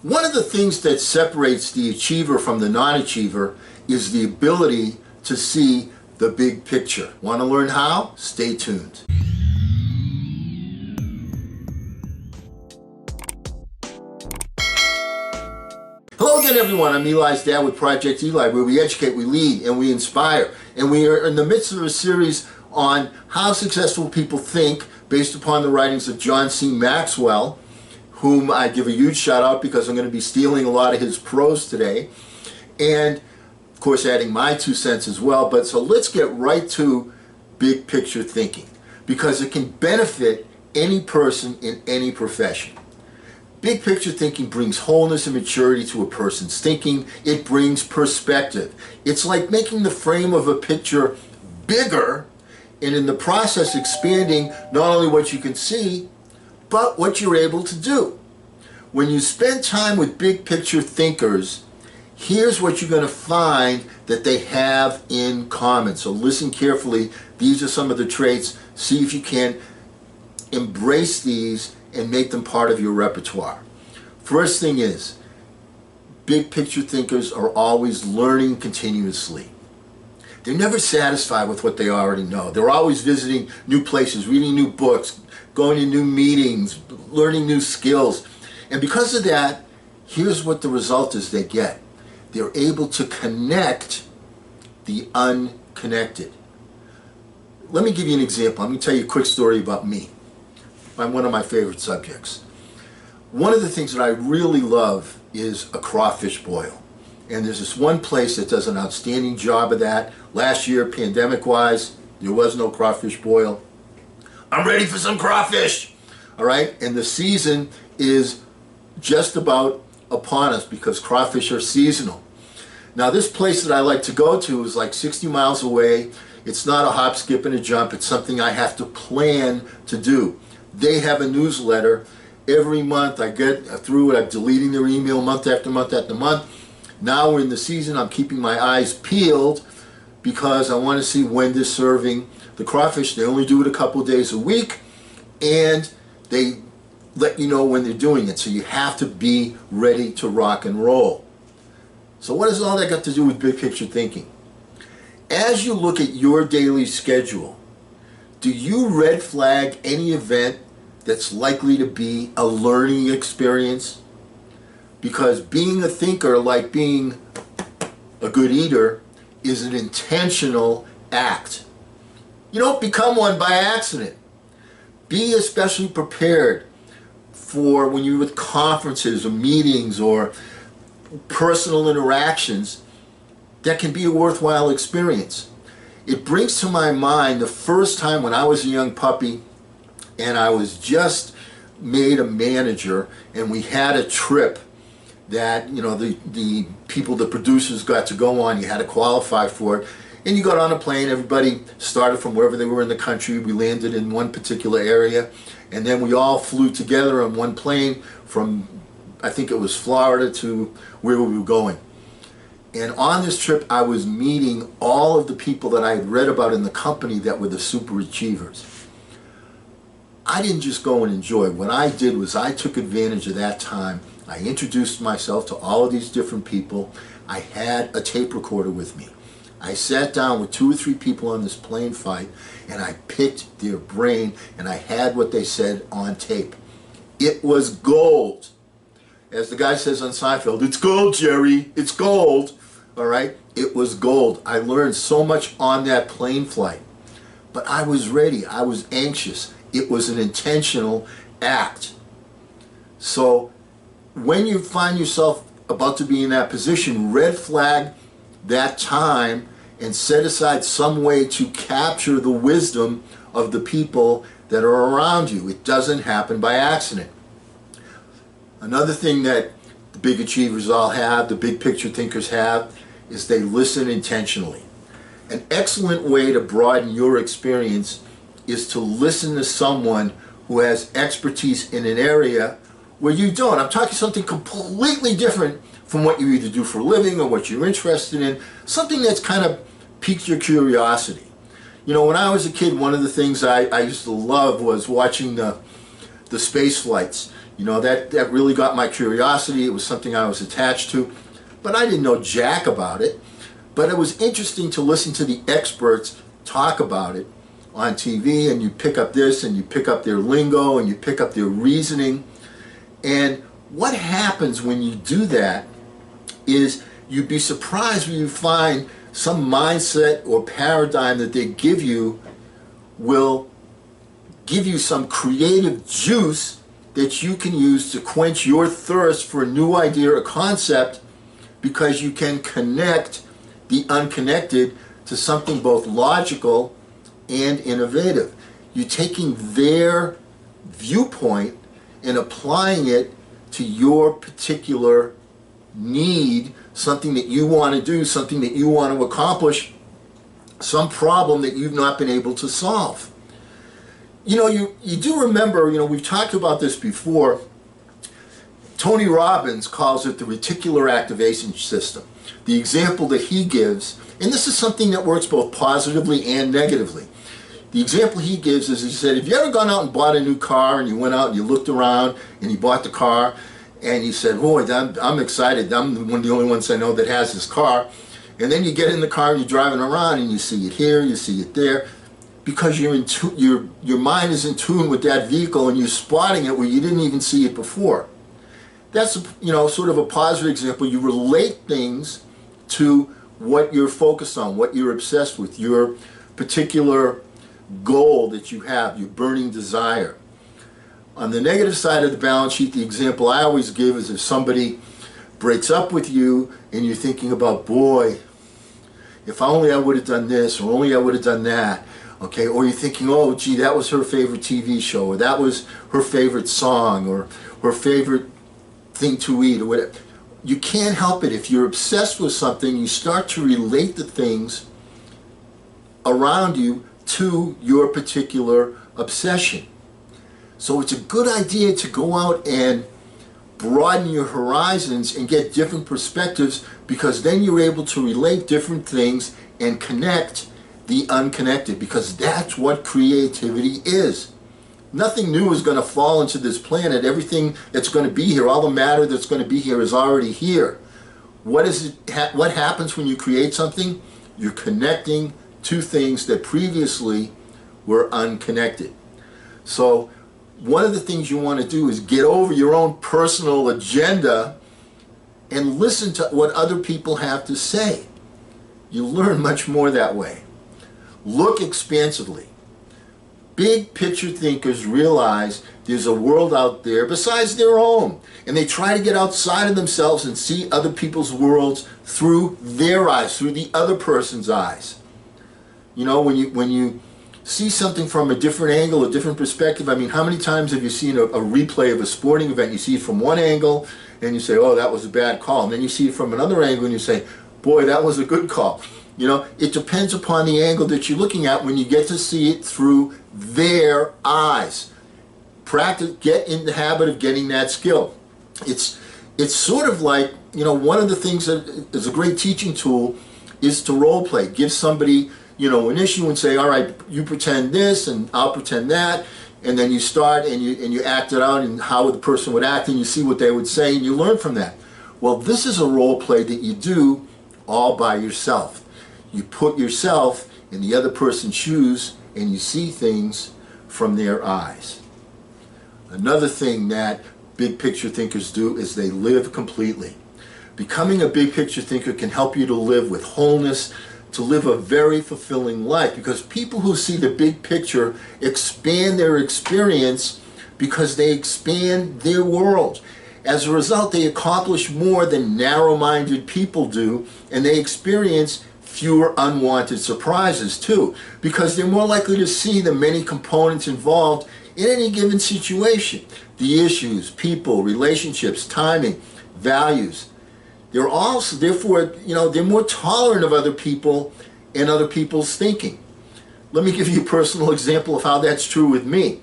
One of the things that separates the achiever from the non-achiever is the ability to see the big picture. Want to learn how? Stay tuned. Hello again, everyone. I'm Eli's dad with Project Eli, where we educate, we lead, and we inspire. And we are in the midst of a series on how successful people think based upon the writings of John C. Maxwell, whom I give a huge shout out because I'm going to be stealing a lot of his prose today. And of course, adding my 2 cents as well. But so let's get right to big picture thinking, because it can benefit any person in any profession. Big picture thinking brings wholeness and maturity to a person's thinking. It brings perspective. It's like making the frame of a picture bigger, and in the process expanding not only what you can see, but what you're able to do. When you spend time with big picture thinkers, here's what you're going to find that they have in common. So listen carefully. These are some of the traits. See if you can embrace these and make them part of your repertoire. First thing is, big picture thinkers are always learning continuously. They're never satisfied with what they already know. They're always visiting new places, reading new books, going to new meetings, learning new skills. And because of that, here's what the result is they get. They're able to connect the unconnected. Let me give you an example. Let me tell you a quick story about me. I'm one of my favorite subjects. One of the things that I really love is a crawfish boil. And there's this one place that does an outstanding job of that. Last year, pandemic-wise, there was no crawfish boil. I'm ready for some crawfish, all right? And the season is just about upon us because crawfish are seasonal. Now, this place that I like to go to is like 60 miles away. It's not a hop, skip, and a jump. It's something I have to plan to do. They have a newsletter. Every month I get through it. I'm deleting their email month after month after month. Now we're in the season. I'm keeping my eyes peeled because I want to see when they're serving the crawfish. They only do it a couple days a week, and they let you know when they're doing it. So you have to be ready to rock and roll. So what has all that got to do with big picture thinking? As you look at your daily schedule, do you red flag any event that's likely to be a learning experience? Because being a thinker, like being a good eater, is an intentional act. You don't become one by accident. Be especially prepared for when you're with conferences or meetings or personal interactions that can be a worthwhile experience. It brings to my mind the first time when I was a young puppy and I was just made a manager, and we had a trip that, you know, the people, the producers got to go on. You had to qualify for it. And you got on a plane. Everybody started from wherever they were in the country. We landed in one particular area. And then we all flew together on one plane from, I think it was Florida, to where we were going. And on this trip, I was meeting all of the people that I had read about in the company that were the super achievers. I didn't just go and enjoy. What I did was I took advantage of that time. I introduced myself to all of these different people. I had a tape recorder with me. I sat down with 2 or 3 people on this plane flight, and I picked their brain, and I had what they said on tape. It was gold. As the guy says on Seinfeld, it's gold, Jerry, it's gold. All right, it was gold. I learned so much on that plane flight, but I was ready. I was anxious. It was an intentional act. So when you find yourself about to be in that position, red flag that time and set aside some way to capture the wisdom of the people that are around you. It doesn't happen by accident. Another thing that the big achievers all have, the big picture thinkers have, is they listen intentionally. An excellent way to broaden your experience is to listen to someone who has expertise in an area where you don't. I'm talking something completely different from what you either do for a living or what you're interested in, something that's kind of piqued your curiosity. You know, when I was a kid, one of the things I used to love was watching the space flights. You know, that really got my curiosity. It was something I was attached to, but I didn't know jack about it. But it was interesting to listen to the experts talk about it on TV, and you pick up this, and you pick up their lingo, and you pick up their reasoning. And what happens when you do that is you'd be surprised when you find some mindset or paradigm that they give you will give you some creative juice that you can use to quench your thirst for a new idea or concept, because you can connect the unconnected to something both logical and innovative. You're taking their viewpoint and applying it to your particular need, something that you want to do, something that you want to accomplish, some problem that you've not been able to solve. You know, you do remember, you know, we've talked about this before. Tony Robbins calls it the reticular activation system. The example that he gives, and this is something that works both positively and negatively. The example he gives is, he said, have you ever gone out and bought a new car, and you went out and you looked around and you bought the car, and you said, boy, I'm excited, I'm one of the only ones I know that has this car. And then you get in the car and you're driving around and you see it here, you see it there, because your mind is in tune with that vehicle, and you're spotting it where you didn't even see it before. That's, you know, sort of a positive example. You relate things to what you're focused on, what you're obsessed with, your particular goal that you have, your burning desire. On the negative side of the balance sheet, the example I always give is if somebody breaks up with you and you're thinking about, boy, if only I would have done this, or only I would have done that. Okay, or you're thinking, oh, gee, that was her favorite TV show, or that was her favorite song, or her favorite thing to eat, or whatever. You can't help it. If you're obsessed with something, you start to relate the things around you to your particular obsession. So it's a good idea to go out and broaden your horizons and get different perspectives, because then you're able to relate different things and connect the unconnected, because that's what creativity is. Nothing new is going to fall into this planet. Everything that's going to be here, all the matter that's going to be here, is already here. What happens when you create something? You're connecting two things that previously were unconnected. So one of the things you want to do is get over your own personal agenda and listen to what other people have to say. You learn much more that way. Look expansively. Big picture thinkers realize there's a world out there besides their own, and they try to get outside of themselves and see other people's worlds through their eyes, through the other person's eyes. You know, when you see something from a different angle, a different perspective. I mean, how many times have you seen a replay of a sporting event? You see it from one angle and you say, oh, that was a bad call. And then you see it from another angle and you say, boy, that was a good call. You know, it depends upon the angle that you're looking at when you get to see it through their eyes. Practice, get in the habit of getting that skill. It's sort of like, you know, one of the things that is a great teaching tool is to role play. Give somebody, you know, an issue and say, all right, you pretend this and I'll pretend that, and then you start and you act it out and how the person would act, and you see what they would say and you learn from that. Well, this is a role play that you do all by yourself. You put yourself in the other person's shoes and you see things from their eyes. Another thing that big picture thinkers do is they live completely. Becoming a big picture thinker can help you to live with wholeness, to live a very fulfilling life, because people who see the big picture expand their experience because they expand their world. As a result, they accomplish more than narrow-minded people do, and they experience fewer unwanted surprises too, because they're more likely to see the many components involved in any given situation. The issues, people, relationships, timing, values. They're also, therefore, you know, they're more tolerant of other people and other people's thinking. Let me give you a personal example of how that's true with me.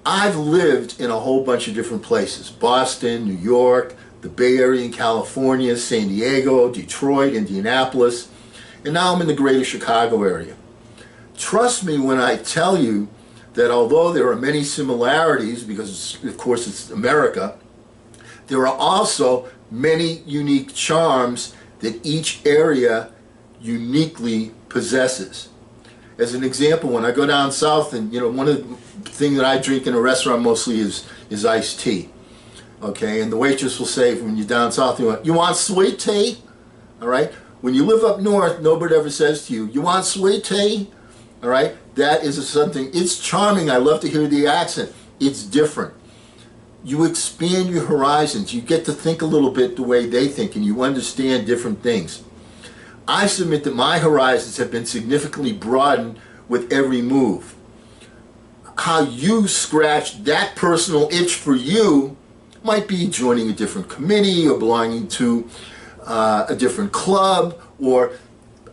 I've lived in a whole bunch of different places. Boston, New York, the Bay Area in California, San Diego, Detroit, Indianapolis, and now I'm in the greater Chicago area. Trust me when I tell you that although there are many similarities, because of course it's America, there are also many unique charms that each area uniquely possesses. As an example, when I go down south, and one of the things that I drink in a restaurant mostly is iced tea. Okay, and the waitress will say when you're down south, you want sweet tea? All right. When you live up north, nobody ever says to you, you want sweet tea? All right. That is something. It's charming. I love to hear the accent. It's different. You expand your horizons. You get to think a little bit the way they think, and you understand different things. I submit that my horizons have been significantly broadened with every move. How you scratch that personal itch for you might be joining a different committee or belonging to a different club, or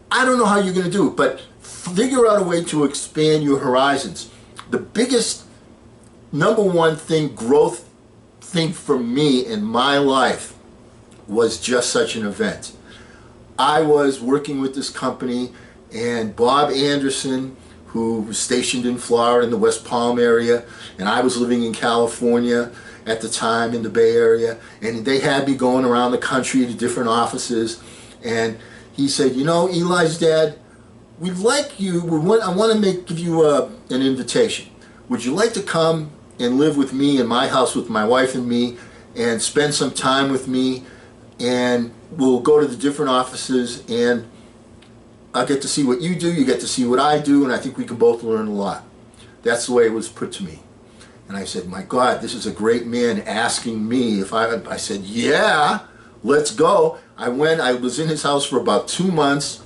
I don't know how you're going to do it, but figure out a way to expand your horizons. The biggest, number one thing, growth thing for me in my life was just such an event. I was working with this company, and Bob Anderson, who was stationed in Florida in the West Palm area, and I was living in California at the time in the Bay Area, and they had me going around the country to different offices, and he said, Eli's dad, we'd like you, I want to give you an invitation. Would you like to come and live with me in my house with my wife and me and spend some time with me, and we'll go to the different offices, and I'll get to see what you do, you get to see what I do, and I think we can both learn a lot. That's the way it was put to me. And I said, my God, this is a great man asking me if I said, yeah, let's go. I went, I was in his house for about 2 months.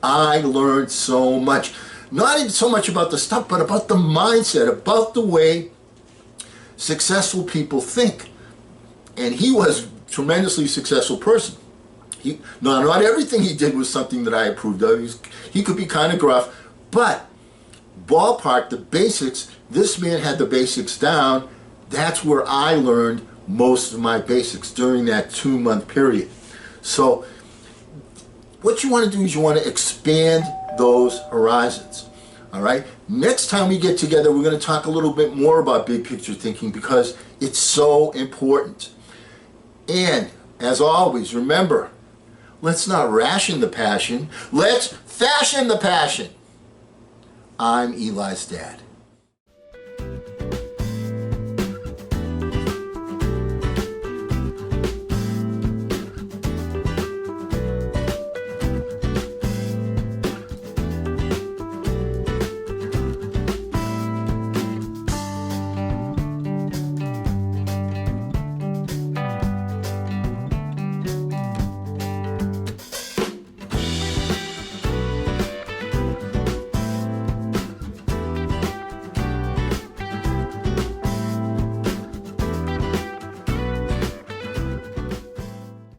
I learned so much. Not even so much about the stuff, but about the mindset, about the way successful people think. And he was a tremendously successful person. Not everything he did was something that I approved of. He could be kind of gruff, but ballpark, the basics, this man had the basics down. That's where I learned most of my basics during that 2-month period. So what you want to do is you want to expand those horizons. All right? Next time we get together, we're going to talk a little bit more about big picture thinking, because it's so important. And as always, remember, let's not ration the passion. Let's fashion the passion. I'm Eli's dad.